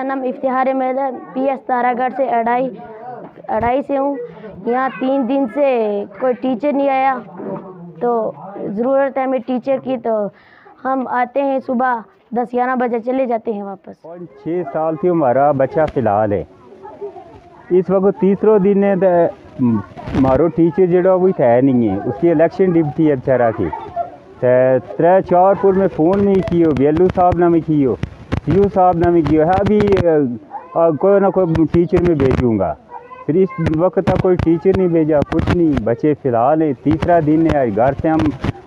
नाम इफ्तिखार अहमद है। PS तारागढ़ से अढ़ाई से हूँ। यहाँ 3 दिन से कोई टीचर नहीं आया, तो ज़रूरत है हमें टीचर की। तो हम आते हैं सुबह 10-11 बजे, चले जाते हैं वापस। 6 साल थी हमारा बच्चा फ़िलहाल है। इस वक्त तीसरो दिन है। मारो टीचर जो वो है नहीं है, उसकी इलेक्शन ड्यूटी है बेचारा की। 3-4 में फ़ोन नहीं कियो, बेलू साहब ने भी कियो, सीयू साहब ने भी कियो है। अभी कोई ना कोई टीचर में भेजूँगा, फिर इस वक्त तक कोई टीचर नहीं भेजा, कुछ नहीं। बच्चे फ़िलहाल है, तीसरा दिन है। घर से हम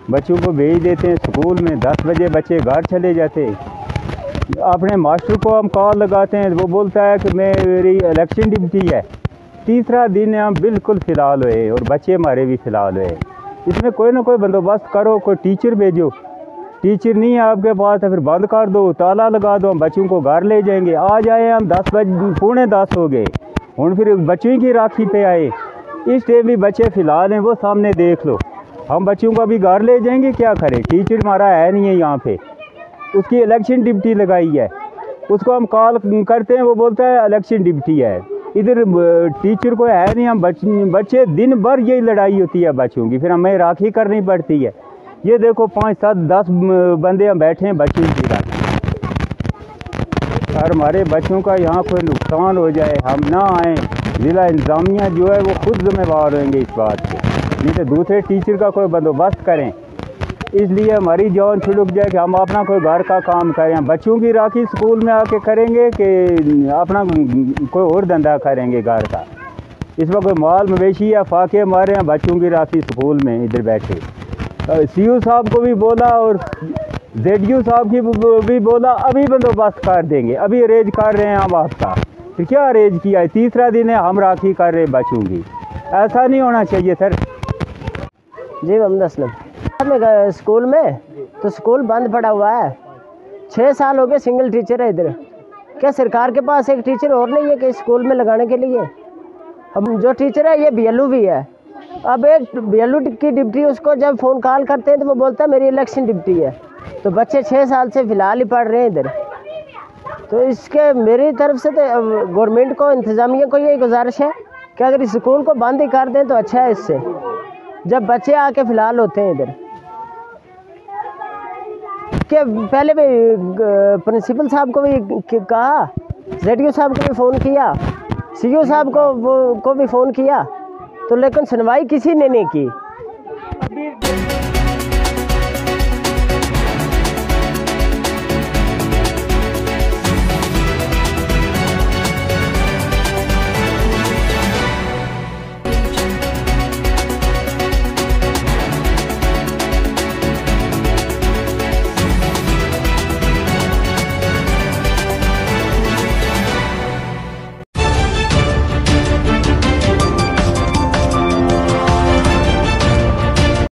बच्चों को भेज देते हैं स्कूल में, 10 बजे बच्चे घर चले जाते हैं। अपने मास्टर को हम कॉल लगाते हैं, वो बोलता है कि मेरी इलेक्शन ड्यूटी है। तीसरा दिन है, हम बिल्कुल फ़िलहाल हुए और बच्चे हमारे भी फ़िलहाल हुए। इसमें कोई ना कोई बंदोबस्त करो, कोई टीचर भेजो। टीचर नहीं है आपके पास तो फिर बंद कर दो, ताला लगा दो, हम बच्चों को घर ले जाएंगे। आज आए हम 10 बजे, 10:45 हो गए, और फिर बच्चों की राखी पे आए। इस टाइम भी बच्चे फ़िलहाल हैं, वो सामने देख लो। हम बच्चों को अभी घर ले जाएंगे, क्या करें? टीचर हमारा है नहीं है यहाँ पे, उसकी इलेक्शन ड्यूटी लगाई है। उसको हम कॉल करते हैं, वो बोलता है इलेक्शन ड्यूटी है। इधर टीचर को है नहीं। हम बच्चे दिन भर यही लड़ाई होती है बच्चों की, फिर हमें राखी करनी पड़ती है। ये देखो 5, 7, 10 बंदे हम बैठे हैं बच्चों की राखी। और हमारे बच्चों का यहाँ कोई नुकसान हो जाए, हम ना आएँ, ज़िला इंतज़ामिया जो है वो खुद जिम्मेवार होंगे इस बात के। नहीं तो दूसरे टीचर का कोई बंदोबस्त करें। इसलिए हमारी जान छुड़क जाए कि हम अपना कोई घर का काम करें। बच्चों की राखी स्कूल में आके करेंगे कि अपना कोई और धंधा करेंगे घर का। इस वक्त माल मवेशी या फाके मारे हैं, बच्चों की राखी स्कूल में इधर बैठे। सीयू साहब को भी बोला और ZU साहब की भी बोला, अभी बंदोबस्त कर देंगे, अभी अरेंज कर रहे हैं हम आपका। फिर क्या अरेंज किया है? तीसरा दिन है, हम राखी कर रहे हैं बच्चों की। ऐसा नहीं होना चाहिए सर। जी मोहम्मद असलम में गए स्कूल में, तो स्कूल बंद पड़ा हुआ है। 6 साल हो गए, सिंगल टीचर है इधर। क्या सरकार के पास एक टीचर और नहीं है कि स्कूल में लगाने के लिए? अब जो टीचर है ये BLU भी है। अब एक BLU की ड्यूटी, उसको जब फ़ोन कॉल करते हैं तो वो बोलता है मेरी इलेक्शन ड्यूटी है। तो बच्चे 6 साल से फ़िलहाल ही पढ़ रहे हैं इधर। तो इसके मेरी तरफ से तो गवर्नमेंट को, इंतज़ामिया को यही गुजारिश है कि अगर इस स्कूल को बंद ही कर दें तो अच्छा है, इससे जब बच्चे आके फ़िलहाल होते हैं इधर। के पहले भी प्रिंसिपल साहब को भी कहा, ZU साहब को भी फ़ोन किया, CU साहब को भी फ़ोन किया, तो लेकिन सुनवाई किसी ने नहीं की।